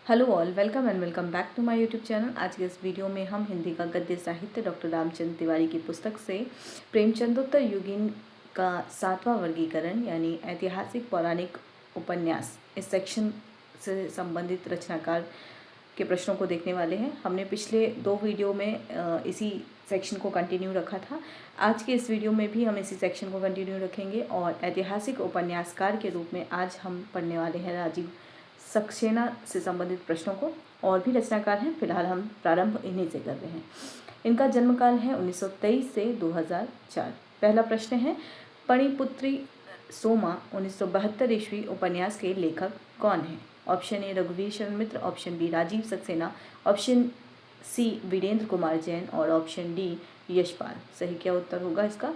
Hello all, welcome and welcome back to my YouTube channel. आज के इस video में हम हिंदी का गद्य साहित्य डॉक्टर रामचंद्र तिवारी की पुस्तक से प्रेमचंदोत्तर युगीन का 7वां वर्गीकरण यानी ऐतिहासिक पौराणिक उपन्यास, इस सेक्शन से संबंधित रचनाकार के प्रश्नों को देखने वाले हैं। हमने पिछले 2 वीडियो में इसी सेक्शन को कंटिन्यू रखा था। आज के इस वीडियो में भी हम इसी सेक्शन को कंटिन्यू रखेंगे और ऐतिहासिक उपन्यासकार के रूप में आज हम पढ़ने वाले हैं राजीव सक्सेना से संबंधित प्रश्नों को। और भी रचनाकार हैं, फिलहाल हम प्रारंभ इन्हीं से कर रहे हैं। इनका जन्मकाल है 1923 से 2004। पहला प्रश्न है, पणिपुत्री सोमा 1972 ईस्वी उपन्यास के लेखक कौन हैं? ऑप्शन ए रघुवीर Sharan Mitra, option B Rajiv Saxena, option C Virendra Kumar Jain और ऑप्शन डी यशपाल। सही क्या उत्तर होगा इसका?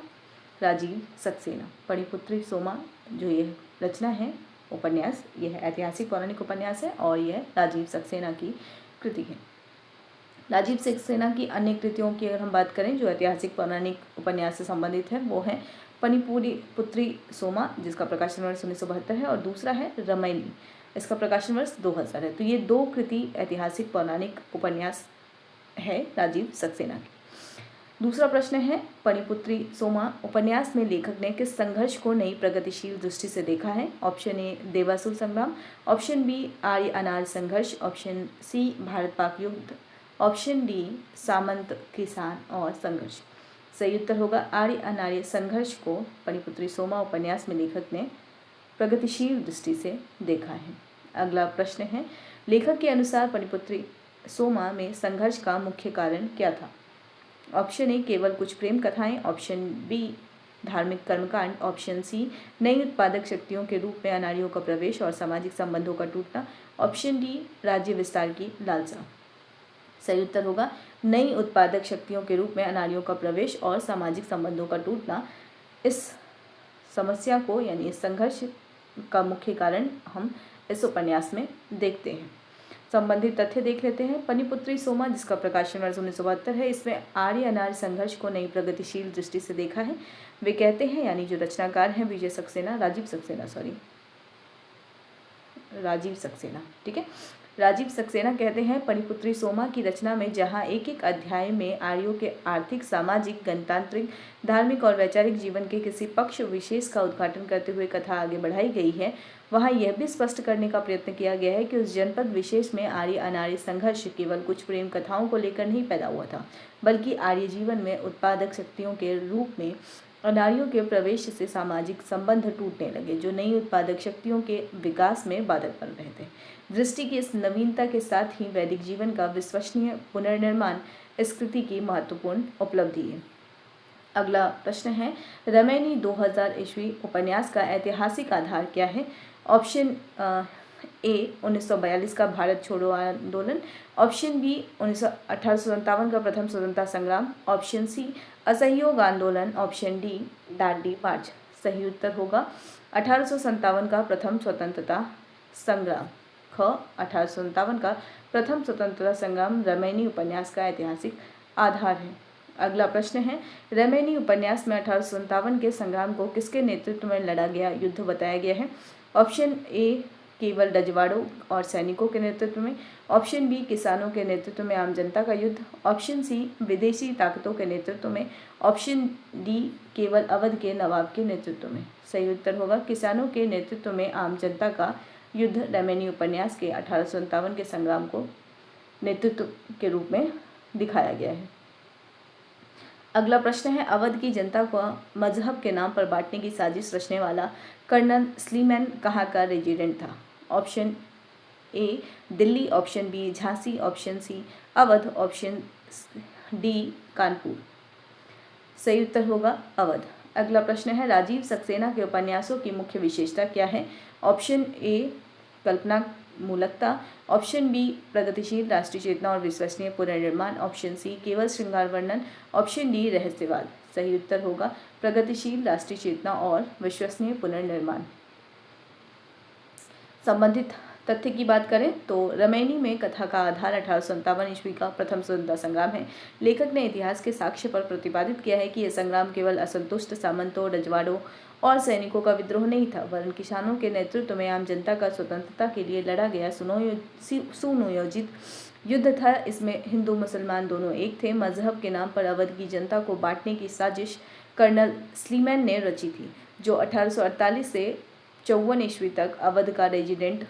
राजीव सक्सेना। पणिपुत्री सोमा जो ये रचना है उपन्यास, यह ऐतिहासिक पौराणिक उपन्यास है और यह राजीव सक्सेना की कृति है। राजीव सक्सेना की अन्य कृतियों की अगर हम बात करें जो ऐतिहासिक पौराणिक उपन्यास से संबंधित है, वो है पणिपुत्री सोमा जिसका प्रकाशन वर्ष 1972 है और दूसरा है रमैनी, इसका प्रकाशन वर्ष 2000 है। तो ये 2 कृति ऐतिहासिक पौराणिक उपन्यास है राजीव सक्सेना की। दूसरा प्रश्न है, पणिपुत्री सोमा उपन्यास में लेखक ने किस संघर्ष को नई प्रगतिशील दृष्टि से देखा है? ऑप्शन ए देवासुर संग्राम, ऑप्शन बी आर्य अनार्य संघर्ष, ऑप्शन सी भारत पाक युद्ध, ऑप्शन डी सामंत किसान और संघर्ष। सही उत्तर होगा आर्य अनार्य संघर्ष को पणिपुत्री सोमा उपन्यास में लेखक ने प्रगतिशील दृष्टि से देखा है। अगला प्रश्न है, लेखक के अनुसार पणिपुत्री सोमा में संघर्ष का मुख्य कारण क्या था? ऑप्शन ए केवल कुछ प्रेम कथाएं, ऑप्शन बी धार्मिक कर्मकांड, ऑप्शन सी नई उत्पादक शक्तियों के रूप में अनार्यों का प्रवेश और सामाजिक संबंधों का टूटना, ऑप्शन डी राज्य विस्तार की लालसा। सही उत्तर होगा नई उत्पादक शक्तियों के रूप में अनार्यों का प्रवेश और सामाजिक संबंधों का टूटना। इस समस्या को यानी इस संघर्ष का मुख्य कारण हम इस उपन्यास में देखते हैं। संबंधित तथ्य देख लेते हैं। पणिपुत्री सोमा जिसका प्रकाशन वर्ष 1972 है, इसमें आर्य अनार्य संघर्ष को नई प्रगतिशील दृष्टि से देखा है। वे कहते हैं, यानी जो रचनाकार हैं राजीव सक्सेना, ठीक है। राजीव सक्सेना कहते हैं, पणिपुत्री सोमा की रचना में जहां एक एक अध्याय में आर्यों के आर्थिक, सामाजिक, गणतांत्रिक, धार्मिक और वैचारिक जीवन के किसी पक्ष विशेष का उद्घाटन करते हुए कथा आगे बढ़ाई गई है, वहां यह भी स्पष्ट करने का प्रयत्न किया गया है कि उस जनपद विशेष में आर्य अनार्य संघर्ष केवल कुछ प्रेम कथाओं को लेकर नहीं पैदा हुआ था, बल्कि आर्य जीवन में उत्पादक शक्तियों के रूप में अनार्यों के प्रवेश से सामाजिक संबंध टूटने लगे, जो नई उत्पादक शक्तियों के विकास में बाधक बन रहे थे। दृष्टि की इस नवीनता के साथ ही वैदिक जीवन का विश्वसनीय पुनर्निर्माण इस कृति की महत्वपूर्ण उपलब्धि है। अगला प्रश्न है, रमैनी 2000 ईस्वी उपन्यास का ऐतिहासिक आधार क्या है? ऑप्शन ए 1942 का भारत छोड़ो आंदोलन, ऑप्शन बी 1857 का प्रथम स्वतंत्रता संग्राम, ऑप्शन सी असहयोग आंदोलन, ऑप्शन डी दांडी मार्च। सही उत्तर होगा 1857 का प्रथम स्वतंत्रता संग्राम। ख 1857 का प्रथम स्वतंत्रता संग्राम रमैनी उपन्यास का ऐतिहासिक आधार है। अगला प्रश्न है, रमैनी उपन्यास में 1857 के संग्राम को किसके नेतृत्व में लड़ा गया युद्ध बताया गया है? ऑप्शन ए केवल रजवाड़ों और सैनिकों के नेतृत्व में, ऑप्शन बी किसानों के नेतृत्व में आम जनता का युद्ध, ऑप्शन सी विदेशी ताकतों के नेतृत्व में, ऑप्शन डी केवल अवध के नवाब के नेतृत्व में। सही उत्तर होगा किसानों के नेतृत्व में आम जनता का युद्ध रमैनी उपन्यास के 1857 के संग्राम को नेतृत्व के रूप में दिखाया गया है। अगला प्रश्न है, अवध की जनता को मजहब के नाम पर बांटने की साजिश रचने वाला कर्नल स्लीमैन कहाँ का रेजिडेंट था? Option A Delhi, option B Jhansi, option C Awadh, option D Kanpur. सही उत्तर होगा अवध। अगला प्रश्न है, राजीव सक्सेना के उपन्यासों की मुख्य विशेषता क्या है? ऑप्शन ए कल्पना मूलकता, ऑप्शन बी प्रगतिशील राष्ट्रीय चेतना और विश्वसनीय पुनर्निर्माण, ऑप्शन सी केवल श्रृंगार वर्णन, ऑप्शन डी रहस्यवाद। सही उत्तर होगा प्रगतिशील राष्ट्रीय चेतना और विश्वसनीय पुनर्निर्माण। संबंधित तथ्य की बात करें तो रमैनी में कथा का आधार 1857 ईस्वी का प्रथम स्वतंत्रता संग्राम है। लेखक ने इतिहास के साक्ष्य पर प्रतिपादित किया है कि यह संग्राम केवल असंतुष्ट सामंतों, रजवाड़ों और सैनिकों का विद्रोह नहीं था, वरन किसानों के नेतृत्व में आम जनता का स्वतंत्रता के लिए लड़ा गया सुनियोजित युद्ध था। इसमें हिंदू मुसलमान दोनों एक थे। मजहब के नाम पर अवध की जनता को बांटने की साजिश कर्नल स्लीमैन ने रची थी, जो 1848 से 54 ईस्वी तक अवध का रेजिडेंट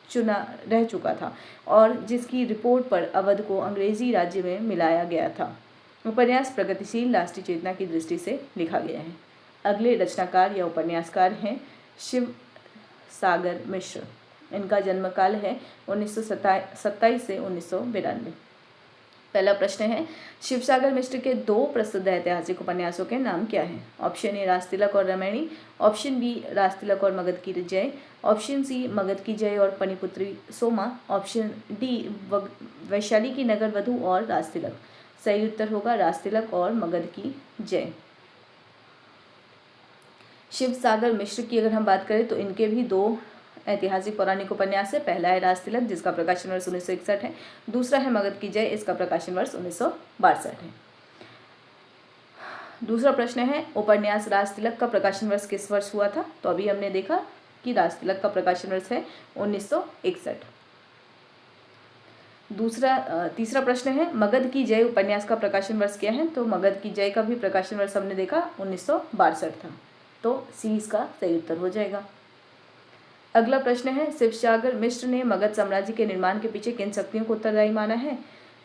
चुना रह चुका था और जिसकी रिपोर्ट पर अवध को अंग्रेजी राज्य में मिलाया गया था। उपन्यास प्रगतिशील राष्ट्रीय चेतना की दृष्टि से लिखा गया है। अगले रचनाकार या उपन्यासकार हैं शिव सागर मिश्र। इनका जन्मकाल है 1927 से 1992। पहला प्रश्न है, शिवसागर मिश्र के 2 प्रसिद्ध ऐतिहासिक उपन्यासों के नाम क्या हैं? ऑप्शन ए राजतिलक और रामायणी, ऑप्शन बी राजतिलक और मगध की जय, ऑप्शन सी मगध की जय और पनिपुत्री सोमा, ऑप्शन डी वैशाली की नगर वधु और राजतिलक। सही उत्तर होगा राजतिलक और मगध की जय। शिवसागर मिश्र की अगर हम बात करें तो इनके भी 2 ऐतिहासिक पौराणिक उपन्यास है। पहला है राजतिलक, जिसका प्रकाशन वर्ष 1961 है। दूसरा है मगध की जय, इसका प्रकाशन वर्ष 1962 है। दूसरा प्रश्न है, उपन्यास राजतिलक का प्रकाशन वर्ष किस वर्ष हुआ था? तो अभी हमने देखा कि राजतिलक का प्रकाशन वर्ष है 1961। तीसरा प्रश्न है, मगध की जय उपन्यास का प्रकाशन वर्ष क्या है? तो मगध की जय का भी प्रकाशन वर्ष हमने देखा 1962 था। तो सी इसका सही उत्तर हो जाएगा। अगला प्रश्न है, शिवसागर मिश्र ने मगध साम्राज्य के निर्माण के पीछे किन शक्तियों को उत्तरदायी माना है?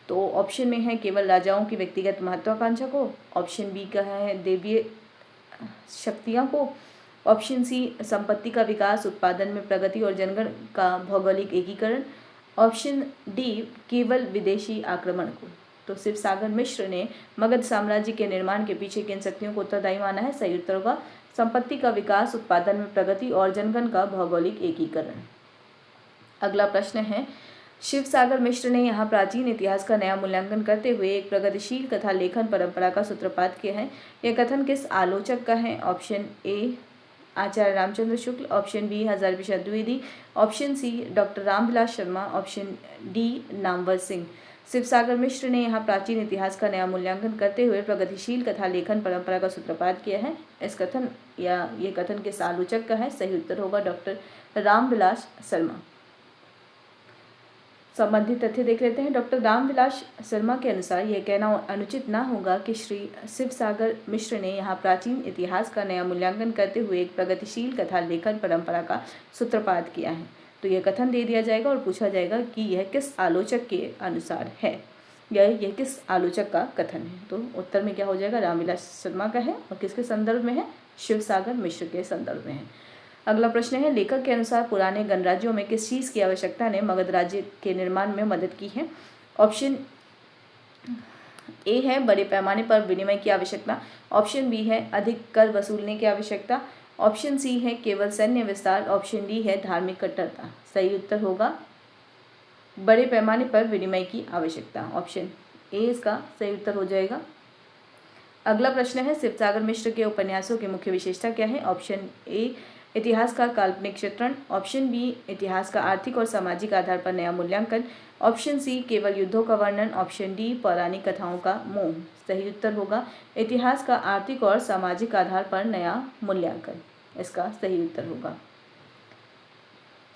तो ऑप्शन में है केवल राजाओं की व्यक्तिगत महत्वाकांक्षा को, ऑप्शन बी का है देवीय शक्तियों को, ऑप्शन सी संपत्ति का विकास, उत्पादन में प्रगति और जनगण का भौगोलिक एकीकरण, ऑप्शन डी केवल विदेशी आक्रमण को। तो शिवसागर मिश्र ने मगध साम्राज्य के निर्माण के पीछे किन शक्तियों को उत्तरदायी माना है? सही उत्तर होगा संपत्ति का विकास, उत्पादन में प्रगति और जनगण का भौगोलिक एकीकरण। अगला प्रश्न है, शिवसागर मिश्र ने यहाँ प्राचीन इतिहास का नया मूल्यांकन करते हुए एक प्रगतिशील कथा लेखन परंपरा का सूत्रपात किया है। यह कथन किस आलोचक का है? Option A Acharya Ramchandra Shukla, option B Hazari Prasad Dwivedi, option C doctor Ramvilas Sharma, option D Namvar Singh. Shivsagar Mishra ने यहाँ प्राचीन इतिहास का नया मूल्यांकन करते हुए प्रगतिशील कथा लेखन परंपरा का सूत्रपात किया है। इस कथन या ये कथन किस आलोचक का है? सही उत्तर होगा डॉक्टर रामविलास शर्मा। संबंधित तथ्य देख लेते हैं। डॉक्टर रामविलास शर्मा के अनुसार यह कहना अनुचित न होगा कि श्री शिवसागर मिश्र ने यहाँ प्राचीन इतिहास का नया मूल्यांकन करते हुए एक प्रगतिशील कथा लेखन परंपरा का सूत्रपात किया है। तो यह कथन दे दिया जाएगा और पूछा जाएगा कि यह किस आलोचक के अनुसार है, यह किस आलोचक का कथन है। तो उत्तर में क्या हो जाएगा? रामविलास शर्मा का है। और किसके संदर्भ में है? शिवसागर मिश्र के संदर्भ में है। अगला प्रश्न है, लेखक के अनुसार पुराने गणराज्यों में किस चीज़ की आवश्यकता ने मगध राज्य के निर्माण में मदद की है? ऑप्शन ए है बड़े पैमाने पर विनिमय की आवश्यकता, ऑप्शन बी है अधिक कर वसूलने की आवश्यकता, ऑप्शन सी है केवल सैन्य विस्तार, ऑप्शन डी है धार्मिक कट्टरता। सही उत्तर होगा बड़े पैमाने पर विनिमय की आवश्यकता, ऑप्शन ए इसका सही उत्तर हो जाएगा। अगला प्रश्न है, शिवसागर मिश्र के उपन्यासों की मुख्य विशेषता क्या है? ऑप्शन ए इतिहास का काल्पनिक चित्रण, ऑप्शन बी इतिहास का आर्थिक और सामाजिक आधार पर नया मूल्यांकन, ऑप्शन सी केवल युद्धों का वर्णन, ऑप्शन डी पौराणिक कथाओं का मोह। सही उत्तर होगा इतिहास का आर्थिक और सामाजिक आधार पर नया मूल्यांकन, इसका सही उत्तर होगा।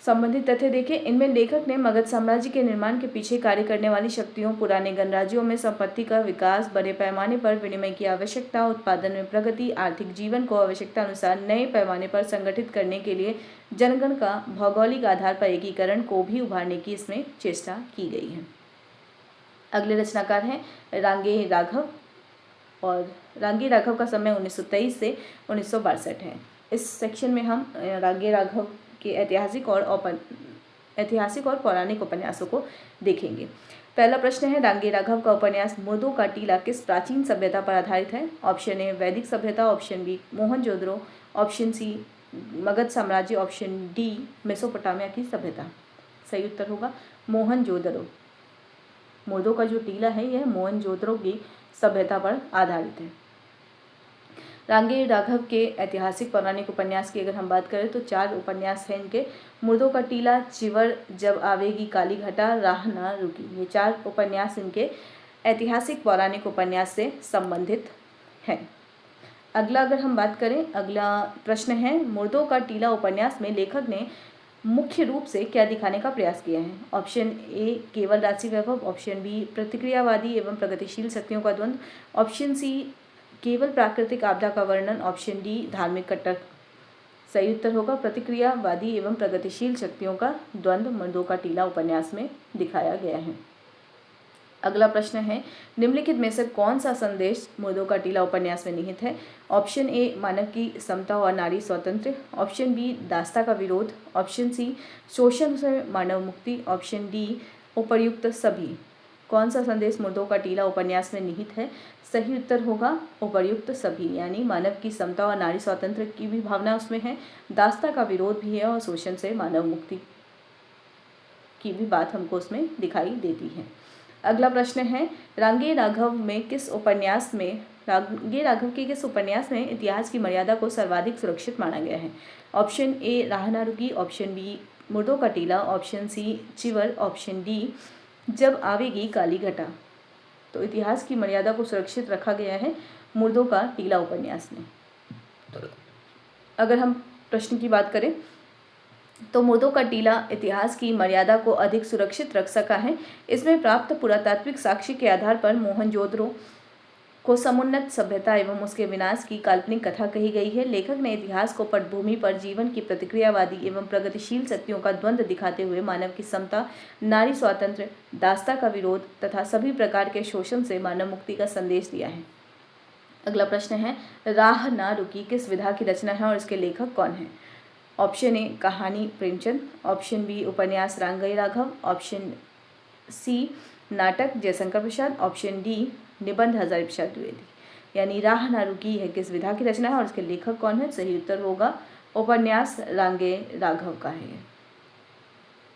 संबंधित तथ्य देखिए, इनमें लेखक ने मगध साम्राज्य के निर्माण के पीछे कार्य करने वाली शक्तियों, पुराने गणराज्यों में संपत्ति का विकास, बड़े पैमाने पर विनिमय की आवश्यकता, उत्पादन में प्रगति, आर्थिक जीवन को आवश्यकता अनुसार नए पैमाने पर संगठित करने के लिए जनगण का भौगोलिक आधार पर एकीकरण को भी उभारने की इसमें चेष्टा की गई है। अगले रचनाकार हैं रांगे राघव, और रांगे राघव का समय 1923 से 1962 है। इस सेक्शन में हम रांगे राघव के ऐतिहासिक और पौराणिक उपन्यासों को देखेंगे। पहला प्रश्न है, रांगे राघव का उपन्यास मुर्दों का टीला किस प्राचीन सभ्यता पर आधारित है? ऑप्शन ए वैदिक सभ्यता, option B Mohenjodaro, option C Magadh साम्राज्य, ऑप्शन डी मेसोपोटामिया की सभ्यता। सही उत्तर होगा मोहनजोदड़ो। मुर्दों का जो टीला है यह मोहनजोदड़ो की सभ्यता पर आधारित है। रांगे राघव के ऐतिहासिक पौराणिक उपन्यास की अगर हम बात करें तो 4 उपन्यास हैं इनके। मुर्दों का टीला, चिवर, जब आवेगी काली घटा, राह ना रुकी, ये 4 उपन्यास इनके ऐतिहासिक पौराणिक उपन्यास से संबंधित हैं। अगला अगर हम बात करें, अगला प्रश्न है, मुर्दों का टीला उपन्यास में लेखक ने मुख्य रूप से क्या दिखाने का प्रयास किया है? ऑप्शन ए केवल राशि वैभव, ऑप्शन बी प्रतिक्रियावादी एवं प्रगतिशील शक्तियों का द्वंद्व, ऑप्शन सी केवल प्राकृतिक आपदा का वर्णन, ऑप्शन डी धार्मिक कट्टर। सही उत्तर होगा प्रतिक्रियावादी एवं प्रगतिशील शक्तियों का द्वंद्व मुर्दों का टीला उपन्यास में दिखाया गया है। अगला प्रश्न है, निम्नलिखित में से कौन सा संदेश मुर्दों का टीला उपन्यास में निहित है? ऑप्शन ए मानव की समता और नारी स्वातंत्र्य, ऑप्शन बी दास्ता का विरोध, ऑप्शन सी शोषण से मानव मुक्ति, ऑप्शन डी उपर्युक्त सभी। कौन सा संदेश मुर्दों का टीला उपन्यास में निहित है? सही उत्तर होगा उपर्युक्त सभी, यानी मानव की समता और नारी स्वातंत्र्य की भी भावना उसमें है, दास्ता का विरोध भी है और शोषण से मानव मुक्ति की भी बात हमको उसमें दिखाई देती है। अगला प्रश्न है, रांगे राघव के किस उपन्यास में इतिहास की मर्यादा को सर्वाधिक सुरक्षित माना गया है? ऑप्शन ए राह ना रुकी, ऑप्शन बी मुर्दों का टीला, ऑप्शन सी चिवर, ऑप्शन डी जब आवेगी काली घटा। तो इतिहास की मर्यादा को सुरक्षित रखा गया है मुर्दों का टीला उपन्यास में। अगर हम प्रश्न की बात करें तो मुर्दों का टीला इतिहास की मर्यादा को अधिक सुरक्षित रख सका है। इसमें प्राप्त पुरातात्विक साक्ष्य के आधार पर मोहनजोदड़ो को समुन्नत सभ्यता एवं उसके विनाश की काल्पनिक कथा कही गई है। लेखक ने इतिहास को पटभूमि पर जीवन की प्रतिक्रियावादी एवं प्रगतिशील शक्तियों का द्वंद्व दिखाते हुए मानव की समता, नारी स्वातंत्र्य, दास्ता का विरोध तथा सभी प्रकार के शोषण से मानव मुक्ति का संदेश दिया है। अगला प्रश्न है, राह ना रुकी किस विधा की रचना है और इसके लेखक कौन है? ऑप्शन ए कहानी प्रेमचंद, ऑप्शन बी उपन्यास रांगई राघव, ऑप्शन सी नाटक जयशंकर प्रसाद, ऑप्शन डी निबंध हजारी प्रसाद द्विवेदी। यानी राह ना रुकी है किस विधा की रचना है और इसके लेखक कौन है? सही उत्तर होगा उपन्यास रांगे राघव का है।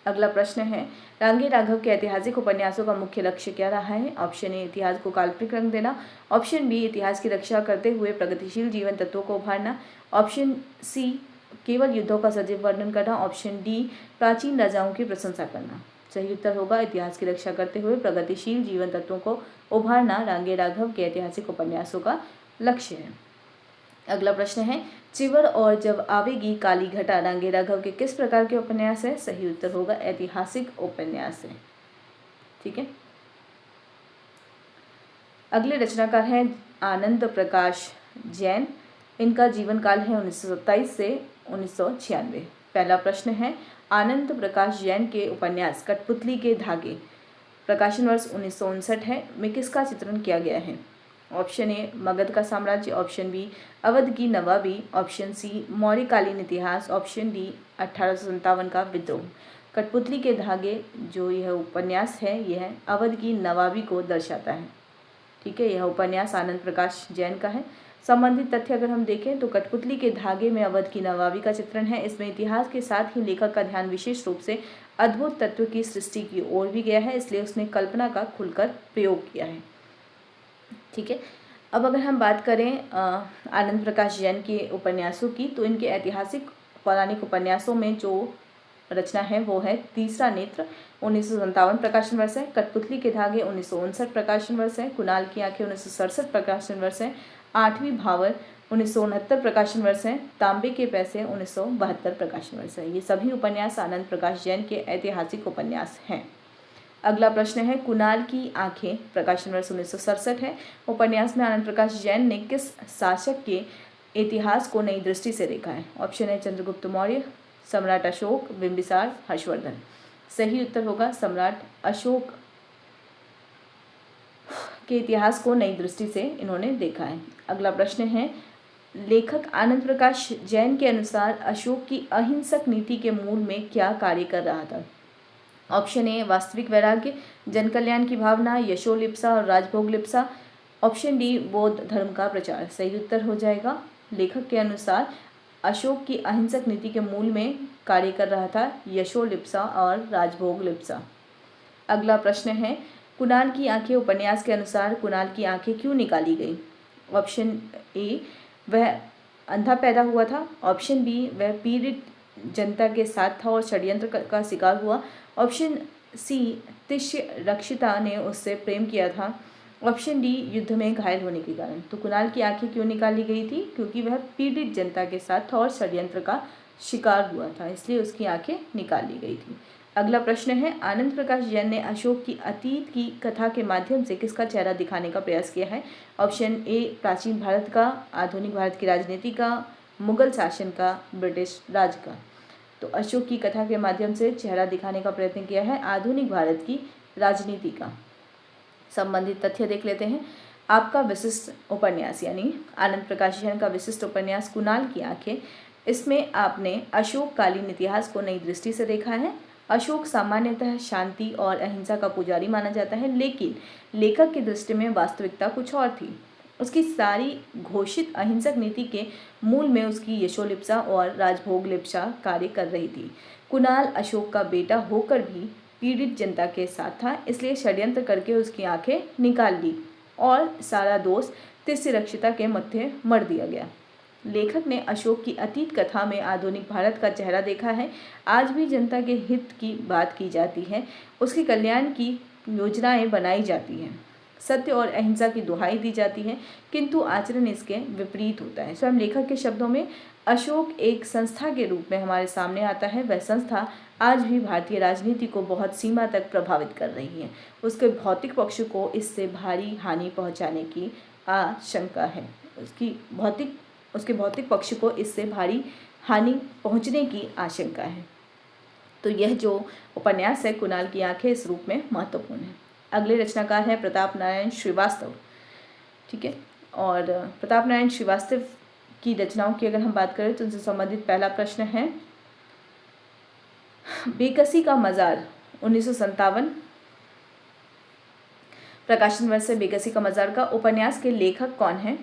अगला प्रश्न है, रांगे राघव के ऐतिहासिक उपन्यासों का मुख्य लक्ष्य क्या रहा है? ऑप्शन ए इतिहास को काल्पनिक रंग देना, ऑप्शन बी इतिहास की रक्षा करते हुए प्रगतिशील जीवन तत्वों को उभारना, ऑप्शन सी केवल युद्धों का सजीव वर्णन करना, ऑप्शन डी प्राचीन राजाओं की प्रशंसा करना। सही उत्तर होगा इतिहास की रक्षा करते हुए प्रगतिशील जीवन तत्वों को उभारना रांगे राघव के ऐतिहासिक उपन्यासों का लक्ष्य है। अगला प्रश्न है, चिवर और जब आवेगी काली घटा रांगे राघव के किस प्रकार के उपन्यास है? सही उत्तर होगा ऐतिहासिक उपन्यास है। ठीक है। अगले रचनाकार हैं आनंद प्रकाश जैन। इनका जीवन काल है 1927 से 1996। पहला प्रश्न है, आनंद प्रकाश जैन के उपन्यास कठपुतली के धागे प्रकाशन वर्ष 1959 है में किसका चित्रण किया गया है? ऑप्शन ए मगध का साम्राज्य, ऑप्शन बी अवध की नवाबी, ऑप्शन सी मौर्यकालीन इतिहास, ऑप्शन डी 1857 का विद्रोह। कठपुतली के धागे जो यह उपन्यास है यह अवध की नवाबी को दर्शाता है। ठीक है, यह उपन्यास आनंद प्रकाश जैन का है। संबंधित तथ्य अगर हम देखें तो कठपुतली के धागे में अवध की नवाबी का चित्रण है। इसमें इतिहास के साथ ही लेखक का ध्यान विशेष रूप से अद्भुत तत्व की सृष्टि की ओर भी गया है, इसलिए उसने कल्पना का खुलकर प्रयोग किया है। ठीक है। अब अगर हम बात करें आनंद प्रकाश जैन के उपन्यासों की, तो इनके ऐतिहासिक पौराणिक उपन्यासों में जो रचना है वो है तीसरा नेत्र 1957 प्रकाशन वर्ष है, कठपुतली के धागे 1959 प्रकाशन वर्ष है, कुणाल की आंखें 1967 प्रकाशन वर्ष है, आठवीं भावर 1969 प्रकाशन वर्ष है, तांबे के पैसे 1972 प्रकाशन वर्ष है। ये सभी उपन्यास आनंद प्रकाश जैन के ऐतिहासिक उपन्यास हैं। अगला प्रश्न है, कुणाल की आंखें प्रकाशन वर्ष 1967 है। उपन्यास में आनंद प्रकाश जैन ने किस शासक के इतिहास को नई दृष्टि से देखा है? ऑप्शन है चंद्रगुप्त मौर्य, सम्राट अशोक, बिंबिसार, हर्षवर्धन। सही उत्तर होगा सम्राट अशोक के इतिहास को नई दृष्टि से इन्होंने देखा है। अगला प्रश्न है, लेखक आनंद प्रकाश जैन के अनुसार अशोक की अहिंसक नीति के मूल में क्या कार्य कर रहा था? ऑप्शन ए वास्तविक वैराग्य, जन कल्याण की भावना, यशोलिप्सा और राजभोग लिप्सा, ऑप्शन डी बौद्ध धर्म का प्रचार। सही उत्तर हो जाएगा लेखक के अनुसार अशोक की अहिंसक नीति के मूल में कार्य कर रहा था यशोलिप्सा और राजभोग लिप्सा। अगला प्रश्न है, कुणाल की आंखें उपन्यास के अनुसार कुणाल की आंखें क्यों निकाली गई? ऑप्शन ए वह अंधा पैदा हुआ था, ऑप्शन बी वह पीड़ित जनता के साथ था और षड्यंत्र का शिकार हुआ, ऑप्शन सी तिष्य रक्षिता ने उससे प्रेम किया था, ऑप्शन डी युद्ध में घायल होने के कारण। तो कुणाल की आंखें क्यों निकाली गई थी? क्योंकि वह पीड़ित जनता के साथ था और षड्यंत्र का शिकार हुआ था, इसलिए उसकी आंखें निकाल ली गई थी। अगला प्रश्न है, आनंद प्रकाश जैन ने अशोक की अतीत की कथा के माध्यम से किसका चेहरा दिखाने का प्रयास किया है? ऑप्शन ए प्राचीन भारत का, आधुनिक भारत की राजनीति का, मुगल शासन का, ब्रिटिश राज का। तो अशोक की कथा के माध्यम से चेहरा दिखाने का प्रयत्न किया है आधुनिक भारत की राजनीति का। संबंधित तथ्य देख लेते हैं। आपका विशिष्ट उपन्यास यानी आनंद प्रकाश जैन का विशिष्ट उपन्यास कुणाल की आंखें, इसमें आपने अशोककालीन इतिहास को नई दृष्टि से देखा है। अशोक सामान्यतः शांति और अहिंसा का पुजारी माना जाता है, लेकिन लेखक की दृष्टि में वास्तविकता कुछ और थी। उसकी सारी घोषित अहिंसक नीति के मूल में उसकी यशोलिप्सा और राजभोगलिप्सा कार्य कर रही थी। कुणाल अशोक का बेटा होकर भी पीड़ित जनता के साथ था, इसलिए षड्यंत्र करके उसकी आंखें निकाल ली और सारा दोष तिष्यरक्षिता के मत्थे मर दिया गया। लेखक ने अशोक की अतीत कथा में आधुनिक भारत का चेहरा देखा है। आज भी जनता के हित की बात की जाती है, उसके कल्याण की योजनाएं बनाई जाती हैं, सत्य और अहिंसा की दुहाई दी जाती है, किंतु आचरण इसके विपरीत होता है। स्वयं लेखक के शब्दों में अशोक एक संस्था के रूप में हमारे सामने आता है। वह संस्था आज भी भारतीय राजनीति को बहुत सीमा तक प्रभावित कर रही है। उसके भौतिक पक्ष को इससे भारी हानि पहुंचाने की आशंका है। उसके भौतिक पक्ष को इससे भारी हानि पहुंचने की आशंका है। तो यह जो उपन्यास है कुणाल की आंखें, इस रूप में महत्वपूर्ण है। अगले रचनाकार हैं प्रताप नारायण श्रीवास्तव। ठीक है, और प्रताप नारायण श्रीवास्तव की रचनाओं की अगर हम बात करें तो उनसे संबंधित पहला प्रश्न है, बेकसी का मजार 1957 प्रकाशन वर्ष है। बेकसी का मजार का उपन्यास के लेखक कौन है?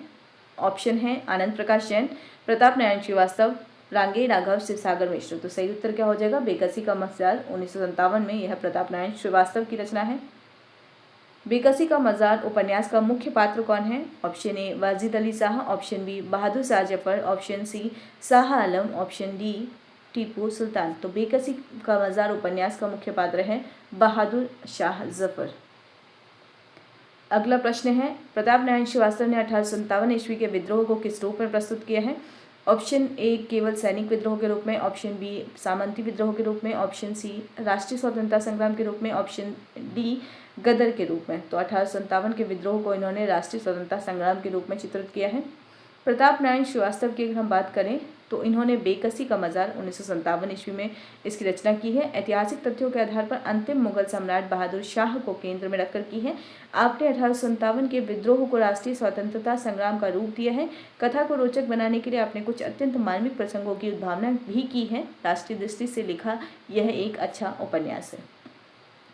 ऑप्शन है आनंद प्रकाश जैन, प्रताप नारायण श्रीवास्तव, रांगे राघव, शिवसागर मिश्र। तो सही उत्तर क्या हो जाएगा? बेकसी का मजार 1957 में यह प्रताप नारायण श्रीवास्तव की रचना है। बेकसी का मजार उपन्यास का मुख्य पात्र कौन है? Option A Wajid Ali Shah, option B Bahadur Shah Zafar, option C Shah Alam, option D Tipu Sultan. तो बेकसी का मजार उपन्यास का मुख्य पात्र है बहादुर शाह जफर। अगला प्रश्न है, प्रताप नारायण श्रीवास्तव ने 1857 ईस्वी के विद्रोह को किस रूप में प्रस्तुत किया है? ऑप्शन ए केवल सैनिक विद्रोह के रूप में, ऑप्शन बी सामंती विद्रोह के रूप में, ऑप्शन सी राष्ट्रीय स्वतंत्रता संग्राम के रूप में, ऑप्शन डी गदर के रूप में। तो 1857 के विद्रोह को इन्होंने राष्ट्रीय स्वतंत्रता संग्राम के रूप में चित्रित किया है। प्रताप नारायण श्रीवास्तव की अगर हम बात करें तो इन्होंने बेकसी का मजार 1957 ईस्वी में इसकी रचना की है। ऐतिहासिक तथ्यों के आधार पर अंतिम मुगल सम्राट बहादुर शाह को केंद्र में रखकर की है। आपने 1857 के विद्रोह को राष्ट्रीय स्वतंत्रता संग्राम का रूप दिया है। कथा को रोचक बनाने के लिए आपने कुछ अत्यंत मार्मिक प्रसंगों की उद्भावना भी की है। राष्ट्रीय दृष्टि से लिखा यह एक अच्छा उपन्यास है।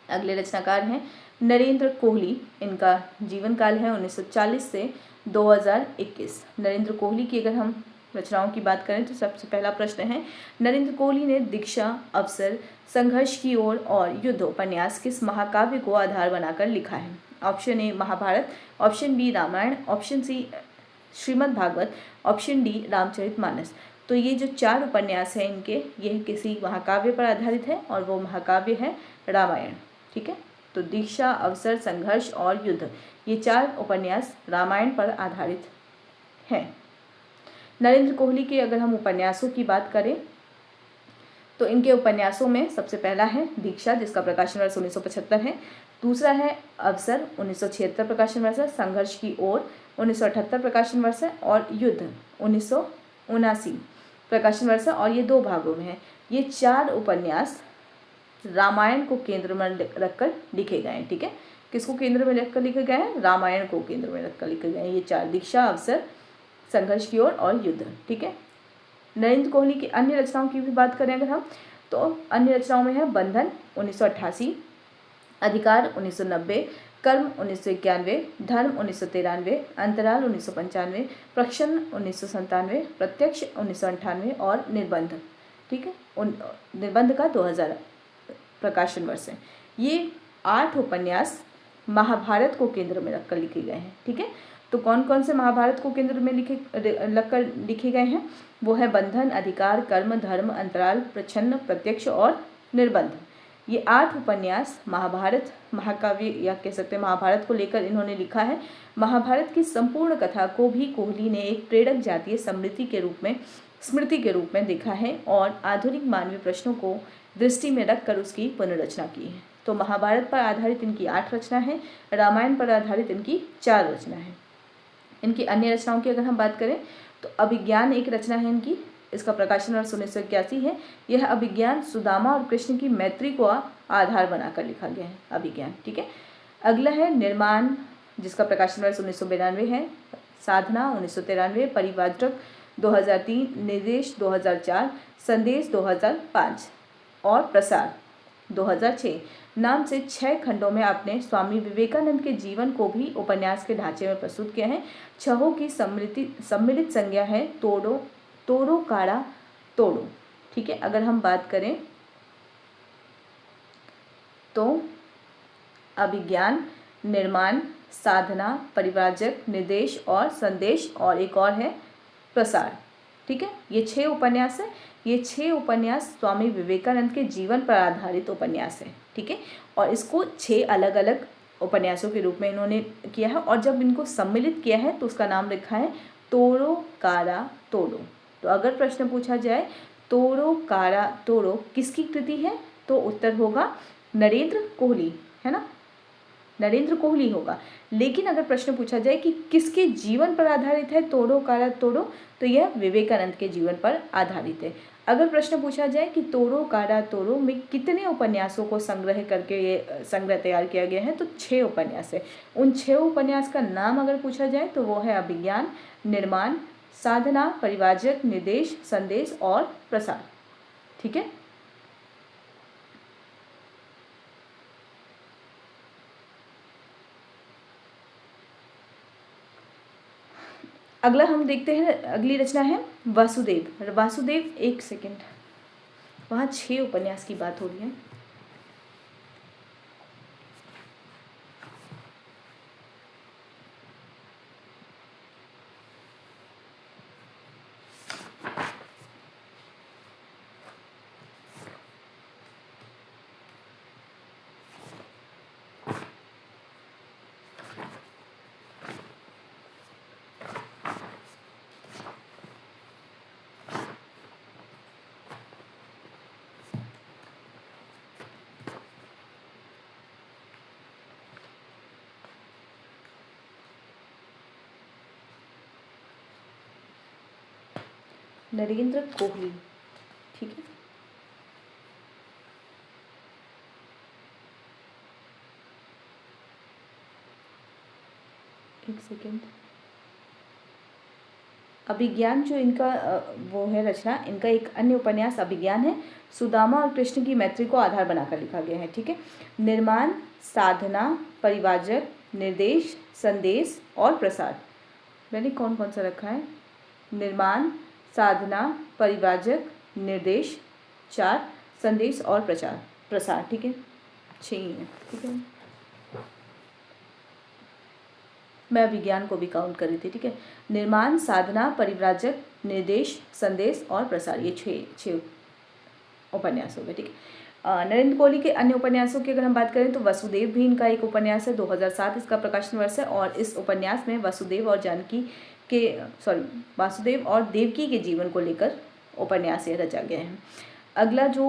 अगले रचनाकार हैं नरेंद्र कोहली। इनका जीवन काल है 1940 से 2021। नरेंद्र कोहली की अगर हम रचनाओं की बात करें तो सबसे पहला प्रश्न है, नरेंद्र कोहली ने दीक्षा, अवसर, संघर्ष की ओर और युद्ध उपन्यास किस महाकाव्य को आधार बनाकर लिखा है? Option A Mahabharata, option B Ramayana, option C Shrimad Bhagavat, option D Ramcharitmanas. तो ये जो 4 उपन्यास हैं इनके, यह किसी महाकाव्य पर आधारित है और वो महाकाव्य है रामायण। ठीक है, तो दीक्षा, अवसर, संघर्ष और युद्ध, ये 4 उपन्यास रामायण पर आधारित हैं। नरेंद्र कोहली के अगर हम उपन्यासों की बात करें तो इनके उपन्यासों में सबसे पहला है दीक्षा, जिसका प्रकाशन वर्ष 1975 है। दूसरा है अवसर, 1976 प्रकाशन वर्ष है। संघर्ष की ओर 1978 प्रकाशन वर्ष है और युद्ध 1979 प्रकाशन वर्ष है, और ये 2 भागों में है। ये 4 उपन्यास रामायण को केंद्र में रखकर लिखे गए हैं। ठीक है, किसको केंद्र में रखकर लिखे गए हैं? रामायण को केंद्र में रखकर लिखे गए हैं ये 4, दीक्षा, अवसर, संघर्ष की ओर और युद्ध। ठीक है, नरेंद्र कोहली की अन्य रचनाओं की भी बात करें अगर हम, तो अन्य रचनाओं में है बंधन 1988, अधिकार 1990, कर्म 1991, धर्म 1993, अंतराल 1995, प्रक्षण 1997, प्रत्यक्ष 1998 और निर्बंध। ठीक है, निर्बंध का 2000 प्रकाशन वर्ष है। ये 8 उपन्यास महाभारत को केंद्र में रखकर लिखे गए हैं। ठीक है, तो कौन कौन से महाभारत को केंद्र में लिखे गए हैं? वो है बंधन, अधिकार, कर्म, धर्म, अंतराल, प्रच्छन्न, प्रत्यक्ष और निर्बंध। ये 8 उपन्यास महाभारत महाकाव्य या कह सकते हैं महाभारत को लेकर इन्होंने लिखा है। महाभारत की संपूर्ण कथा को भी कोहली ने एक प्रेरक जातीय स्मृति के रूप में देखा है और आधुनिक मानवीय प्रश्नों को दृष्टि में रखकर उसकी पुनर्रचना की है। तो महाभारत पर आधारित इनकी 8 रचना है, रामायण पर आधारित इनकी 4 रचना है। इनकी अन्य रचनाओं की अगर हम बात करें तो अभिज्ञान एक रचना है इनकी, इसका प्रकाशन वर्ष 1981 है। यह अभिज्ञान सुदामा और कृष्ण की मैत्री को आधार बनाकर लिखा गया है, अभिज्ञान। ठीक है, अगला है निर्माण, जिसका प्रकाशन वर्ष 1992 है। साधना 1993, परिवाद्रक 2003, निर्देश 2004, संदेश 2005 और प्रसार 2006 नाम से 6 खंडों में आपने स्वामी विवेकानंद के जीवन को भी उपन्यास के ढांचे में प्रस्तुत किया है। छहों की सम्मिलित संज्ञा है तोड़ो काड़ा तोड़ो। ठीक है, अगर हम बात करें तो अभिज्ञान, निर्माण, साधना, परिव्राजक, निर्देश और संदेश और एक और है प्रसार। ठीक है, ये 6 उपन्यास है। ये 6 उपन्यास स्वामी विवेकानंद के जीवन पर आधारित उपन्यास है। ठीक है, और इसको 6 अलग अलग उपन्यासों के रूप में इन्होंने किया है और जब इनको सम्मिलित किया है तो उसका नाम लिखा है तोड़ो काड़ा तोड़ो। तो अगर प्रश्न पूछा जाए तोड़ो काड़ा तोड़ो किसकी कृति है तो उत्तर होगा नरेंद्र कोहली, है ना, नरेंद्र कोहली होगा। लेकिन अगर प्रश्न पूछा जाए कि किसके जीवन पर आधारित है तोड़ो काड़ा तोड़ो तो यह विवेकानंद के जीवन पर आधारित है। अगर प्रश्न पूछा जाए कि तोड़ो काड़ा तोड़ो में कितने उपन्यासों को संग्रह करके ये संग्रह तैयार किया गया है तो 6 उपन्यास है। उन 6 उपन्यास का नाम अगर पूछा जाए तो वो है अभिज्ञान, निर्माण, साधना, परिवाजक, निर्देश, संदेश और प्रसार। ठीक है, अगला हम देखते हैं, अगली रचना है वासुदेव। वासुदेव, एक सेकेंड, वहाँ 6 उपन्यास की बात हो रही है। नरेंद्र कोहली। ठीक है, एक सेकेंड, अभिज्ञान जो इनका वो है रचना, इनका एक अन्य उपन्यास अभिज्ञान है, सुदामा और कृष्ण की मैत्री को आधार बनाकर लिखा गया है। ठीक है, निर्माण, साधना, परिवाजक, निर्देश, संदेश और प्रसार। मैंने कौन कौन सा रखा है, निर्माण, साधना, परिवाजक, निर्देश 4, संदेश और प्रसार। ठीक है, 6 ही है। ठीक है, मैं विज्ञान को भी काउंट कर रही थी। ठीक है, निर्माण, साधना, परिव्राजक, निर्देश, संदेश और प्रसार, ये 6 उपन्यास हो गए। ठीक है, नरेंद्र कोहली के अन्य उपन्यासों की अगर हम बात करें तो वसुदेव भी इनका एक उपन्यास है, 2007 इसका प्रकाशन वर्ष है और इस उपन्यास में वासुदेव और देवकी के जीवन को लेकर उपन्यास ये रचा गया है। अगला जो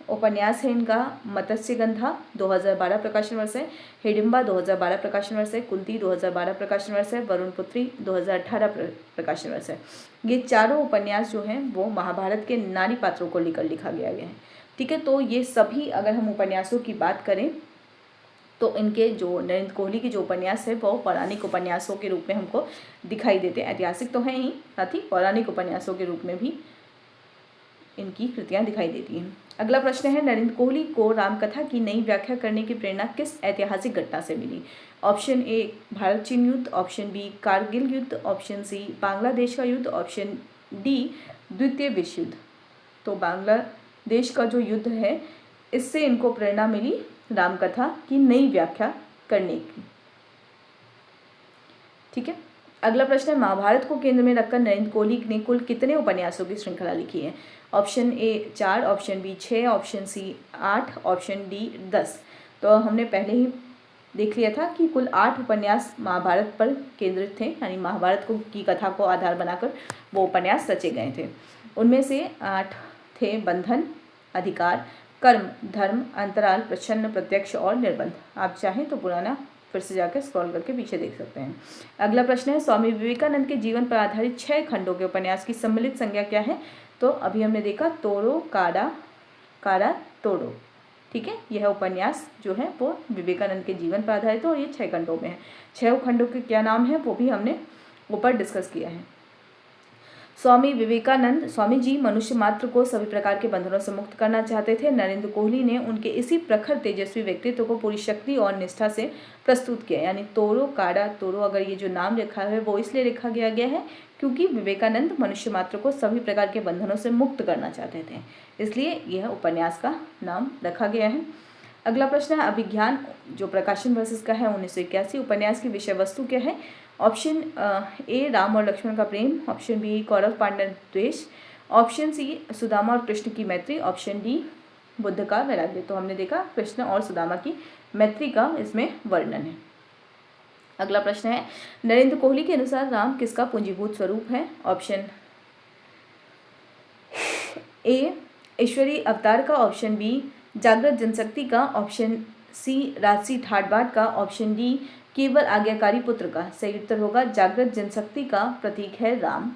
उपन्यास है इनका मत्स्यगंधा 2012 प्रकाशन वर्ष है, हिडिंबा 2012 प्रकाशन वर्ष है, कुंती 2012 प्रकाशन वर्ष है, वरुण पुत्री 2018 प्रकाशन वर्ष है। ये चारों उपन्यास जो हैं वो महाभारत के नारी पात्रों को लेकर लिखा गया है। ठीक है, तो ये सभी अगर हम उपन्यासों की बात करें तो इनके जो नरेंद्र कोहली के जो उपन्यास है वो पौराणिक उपन्यासों के रूप में हमको दिखाई देते हैं। ऐतिहासिक तो हैं ही, साथ ही पौराणिक उपन्यासों के रूप में भी इनकी कृतियाँ दिखाई देती हैं। अगला प्रश्न है, नरेंद्र कोहली को रामकथा की नई व्याख्या करने की प्रेरणा किस ऐतिहासिक घटना से मिली? ऑप्शन ए भारत चीन युद्ध, ऑप्शन बी कारगिल युद्ध, ऑप्शन सी बांग्लादेश का युद्ध, ऑप्शन डी द्वितीय विश्व युद्ध। तो बांग्लादेश का जो युद्ध है इससे इनको प्रेरणा मिली रामकथा की नई व्याख्या करने की। ठीक है, अगला प्रश्न है, महाभारत को केंद्र में रखकर नरेंद्र कोहली ने कुल कितने उपन्यासों की श्रृंखला लिखी है? Option A 4, option B 6, option C 8, option D 10। तो हमने पहले ही देख लिया था कि कुल 8 उपन्यास महाभारत पर केंद्रित थे, यानी महाभारत को की कथा को आधार बनाकर वो उपन्यास रचे गए थे। उनमें से 8 थे बंधन, अधिकार, कर्म, धर्म, अंतराल, प्रच्छन्न, प्रत्यक्ष और निर्बंध। आप चाहें तो पुराना फिर से जाकर स्क्रॉल करके पीछे देख सकते हैं। अगला प्रश्न है, स्वामी विवेकानंद के जीवन पर आधारित 6 खंडों के उपन्यास की सम्मिलित संज्ञा क्या है? तो अभी हमने देखा तोड़ो काड़ा काड़ा तोड़ो, ठीक है। यह उपन्यास जो है वो विवेकानंद के जीवन पर आधारित है और ये 6 खंडों में है। 6 खंडों के क्या नाम है वो भी हमने ऊपर डिस्कस किया है। स्वामी विवेकानंद, स्वामी जी मनुष्य मात्र को सभी प्रकार के बंधनों से मुक्त करना चाहते थे। नरेंद्र कोहली ने उनके इसी प्रखर तेजस्वी व्यक्तित्व को पूरी शक्ति और निष्ठा से प्रस्तुत किया। यानी तोड़ो काड़ा तोड़ो, अगर ये जो नाम लिखा है वो इसलिए लिखा गया है क्योंकि विवेकानंद मनुष्य मात्र को सभी प्रकार के बंधनों से मुक्त करना चाहते थे, इसलिए यह उपन्यास का नाम रखा गया है। अगला प्रश्न है, अभिज्ञान जो प्रकाशन वर्ष इसका है 1981, उपन्यास की विषय वस्तु क्या है? ऑप्शन ए राम और लक्ष्मण का प्रेम, ऑप्शन बी कौरव पांडव द्वेष, ऑप्शन सी सुदामा और कृष्ण की मैत्री, ऑप्शन डी बुद्ध का वैराग्य। तो हमने देखा कृष्ण और सुदामा की मैत्री का इसमें वर्णन है। अगला प्रश्न है, नरेंद्र कोहली के अनुसार राम किसका पूंजीभूत स्वरूप है? ऑप्शन ए ईश्वरीय अवतार का, ऑप्शन बी जागृत जनशक्ति का, ऑप्शन सी राजसी ठाट बाट का, ऑप्शन डी केवल आज्ञाकारी पुत्र का। सही उत्तर होगा जागृत जनशक्ति का प्रतीक है राम।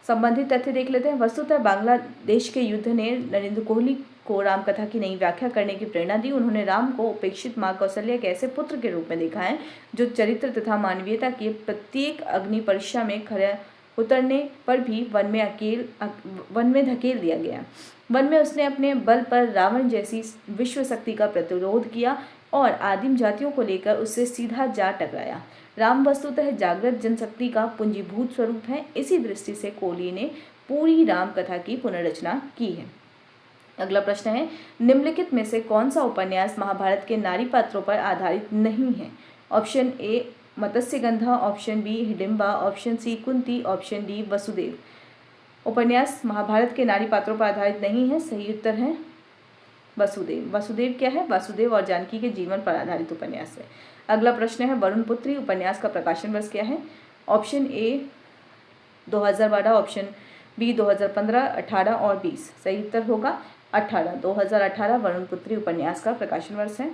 संबंधित तथ्य देख लेते हैं। वस्तुतः बांग्लादेश के युद्ध ने नरेंद्र कोहली को रामकथा की नई व्याख्या करने की प्रेरणा दी। उन्होंने राम को उपेक्षित माँ कौशल्या के ऐसे पुत्र के रूप में देखा है जो चरित्र तथा मानवीयता की प्रत्येक अग्नि परीक्षा में खरा उतरने पर भी वन में धकेल दिया गया। वन में उसने अपने बल पर रावण जैसी विश्व शक्ति का प्रतिरोध किया और आदिम जातियों को लेकर उससे सीधा जा टकराया। राम वस्तुतः जागृत जनशक्ति का पूंजीभूत स्वरूप है। इसी दृष्टि से कोहली ने पूरी राम कथा की पुनर्रचना की है। अगला प्रश्न है, निम्नलिखित में से कौन सा उपन्यास महाभारत के नारी पात्रों पर आधारित नहीं है? Option A Matsyagandha, option B Hidimba, option C Kunti, option D Vasudev. उपन्यास महाभारत के नारी पात्रों पर आधारित नहीं है, सही उत्तर है वसुदेव। वसुदेव क्या है? वासुदेव और जानकी के जीवन पर आधारित उपन्यास है। अगला प्रश्न है, वरुण पुत्री उपन्यास का प्रकाशन वर्ष क्या है? ऑप्शन ए 2012, ऑप्शन बी 2015, 18 और 20। सही उत्तर होगा 18। 2018 वरुण पुत्री उपन्यास का प्रकाशन वर्ष है।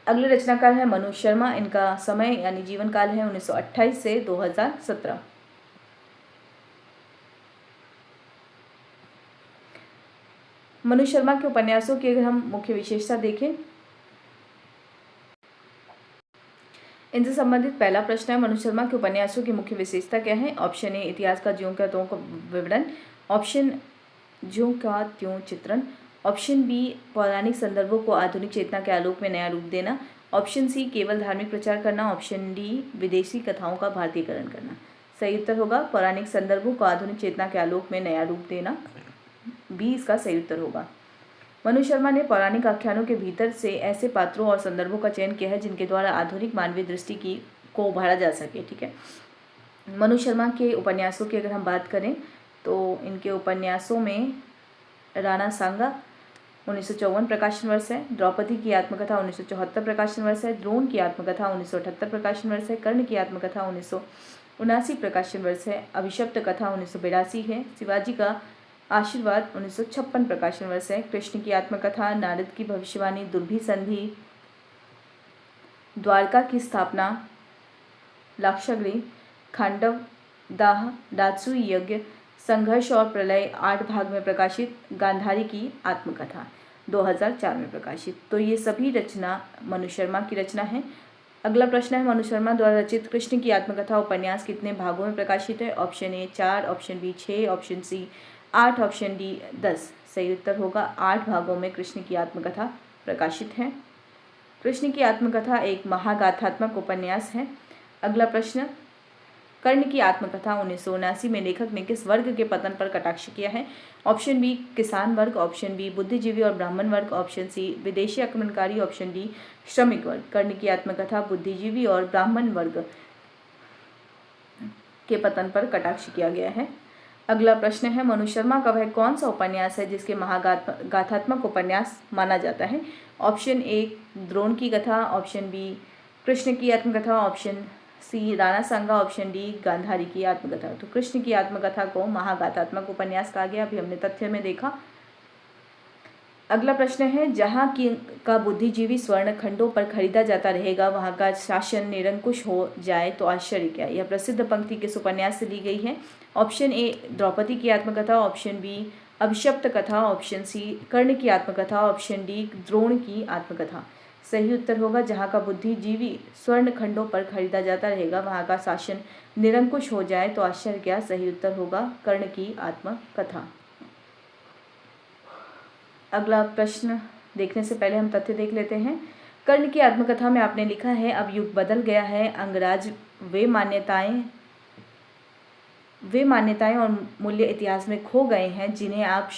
अगले रचनाकार है मनु शर्मा। इनका समय यानी जीवन काल है 1928 से 2017। मनु शर्मा के उपन्यासों की अगर हम मुख्य विशेषता देखें, इनसे संबंधित पहला प्रश्न है, मनु शर्मा के उपन्यासों की मुख्य विशेषता क्या है? ऑप्शन ए इतिहास का ज्यों का त्यों का विवरण, ऑप्शन ज्यों का त्यों चित्रण, ऑप्शन बी पौराणिक संदर्भों को आधुनिक चेतना के आलोक में नया रूप देना, ऑप्शन सी केवल धार्मिक प्रचार करना, ऑप्शन डी विदेशी कथाओं का भारतीयकरण करना। सही उत्तर होगा पौराणिक संदर्भों को आधुनिक चेतना के आलोक में नया रूप देना, बी इसका सही उत्तर होगा। मनु शर्मा ने पौराणिक आख्यानों के भीतर से ऐसे पात्रों और संदर्भों का चयन किया है जिनके द्वारा आधुनिक मानवीय दृष्टि को उभारा जा सके, ठीक है। मनु शर्मा के उपन्यासों की अगर हम बात करें तो इनके उपन्यासों में राणा सांगा 1954 प्रकाशन वर्ष है, द्रौपदी की आत्मकथा 1974 प्रकाशन वर्ष है, द्रोण की आत्मकथा 1978 प्रकाशन वर्ष है, कर्ण की आत्मकथा 1979 प्रकाशन वर्ष है, अभिशप्त कथा 1982 है, शिवाजी का आशीर्वाद 1956 प्रकाशन वर्ष है, कृष्ण की आत्मकथा, नारद की भविष्यवाणी, दुर्भी संधि, द्वारका की स्थापना, लाक्षागृह, खांडव दाह, राजसूय यज्ञ, संघर्ष और प्रलय 8 भाग में प्रकाशित, गांधारी की आत्मकथा 2004 में प्रकाशित। तो ये सभी रचना मनु शर्मा की रचना है। अगला प्रश्न है, मनु शर्मा द्वारा रचित कृष्ण की आत्मकथा उपन्यास कितने भागों में प्रकाशित है? Option A 4, option B 6, option C 8, option D 10। सही उत्तर होगा 8 भागों में कृष्ण की आत्मकथा प्रकाशित है। कृष्ण की आत्मकथा एक महागाथात्मक उपन्यास है। अगला प्रश्न, कर्ण की आत्मकथा 1979 में लेखक ने किस वर्ग के पतन पर कटाक्ष किया है? ऑप्शन बी किसान वर्ग, ऑप्शन बी बुद्धिजीवी और ब्राह्मण वर्ग, ऑप्शन सी विदेशी आक्रमणकारी, ऑप्शन डी श्रमिक वर्ग। कर्ण की आत्मकथा बुद्धिजीवी और ब्राह्मण वर्ग के पतन पर कटाक्ष किया गया है। अगला प्रश्न है, मनु शर्मा का वह कौन सा उपन्यास है जिसके महागाथात्मक उपन्यास माना जाता है? ऑप्शन ए द्रोण की कथा, ऑप्शन बी कृष्ण की आत्मकथा, ऑप्शन सी राणा सांगा, ऑप्शन डी गांधारी की आत्मकथा। तो कृष्ण की आत्मकथा को महागाथात्मक उपन्यास कहा गया, अभी हमने तथ्य में देखा। अगला प्रश्न है, जहाँ की का बुद्धिजीवी स्वर्ण खंडों पर खरीदा जाता रहेगा वहाँ का शासन निरंकुश हो जाए तो आश्चर्य क्या? यह प्रसिद्ध पंक्ति किस उपन्यास से ली गई है? ऑप्शन ए द्रौपदी की आत्मकथा, ऑप्शन बी अभिशप्त कथा, ऑप्शन सी कर्ण की आत्मकथा, ऑप्शन डी द्रोण की आत्मकथा। सही उत्तर होगा जहाँ का बुद्धिजीवी स्वर्ण खंडों पर खरीदा जाता रहेगा वहाँ का शासन निरंकुश हो जाए तो आश्चर्य क्या? सही उत्तर होगा कर्ण की आत्मकथा। अगला प्रश्न देखने से पहले हम तथ्य देख लेते हैं। कर्ण की आत्मकथा में आपने लिखा है, अब युग बदल गया है, अंगराज वे मान्यताएं और मूल्य इतिहास में खो गए हैं जिन्हें आप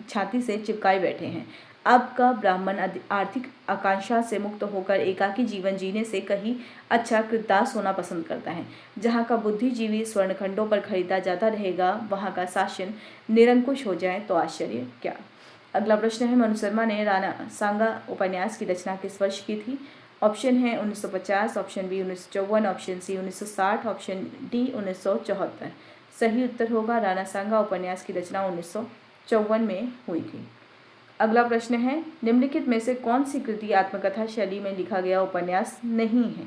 छाती से चिपकाए बैठे हैं। अब का ब्राह्मण आर्थिक आकांक्षा से मुक्त होकर एकाकी जीवन जीने से कहीं अच्छा कृतदास होना पसंद करता है। जहाँ का बुद्धिजीवी स्वर्णखंडों पर खरीदा जाता रहेगा वहाँ का शासन निरंकुश हो जाए तो आश्चर्य क्या? अगला प्रश्न है, मनु शर्मा ने राणा सांगा उपन्यास की रचना किस वर्ष की थी? ऑप्शन है 1950, option B 1954, option C 1960, option D 1974। सही उत्तर होगा राणा सांगा उपन्यास की रचना 1954 में हुई थी। अगला प्रश्न है, निम्नलिखित में से कौन सी कृति आत्मकथा शैली में लिखा गया उपन्यास नहीं है?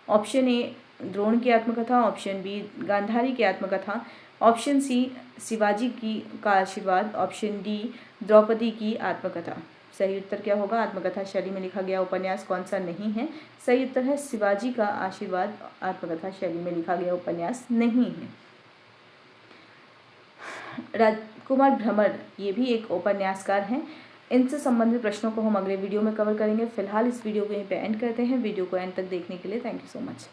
ऑप्शन ए द्रोण की आत्मकथा, ऑप्शन बी गांधारी की आत्मकथा, ऑप्शन सी शिवाजी का आशीर्वाद, ऑप्शन डी द्रौपदी की आत्मकथा। सही उत्तर क्या होगा? आत्मकथा शैली में लिखा गया उपन्यास कौन सा नहीं है? सही उत्तर है शिवाजी का आशीर्वाद आत्मकथा शैली में लिखा गया उपन्यास नहीं है। राजकुमार भ्रमर ये भी एक उपन्यासकार हैं। इनसे संबंधित प्रश्नों को हम अगले वीडियो में कवर करेंगे। फिलहाल इस वीडियो को यहीं पे एंड करते हैं। वीडियो को एंड तक देखने के लिए थैंक यू सो मच।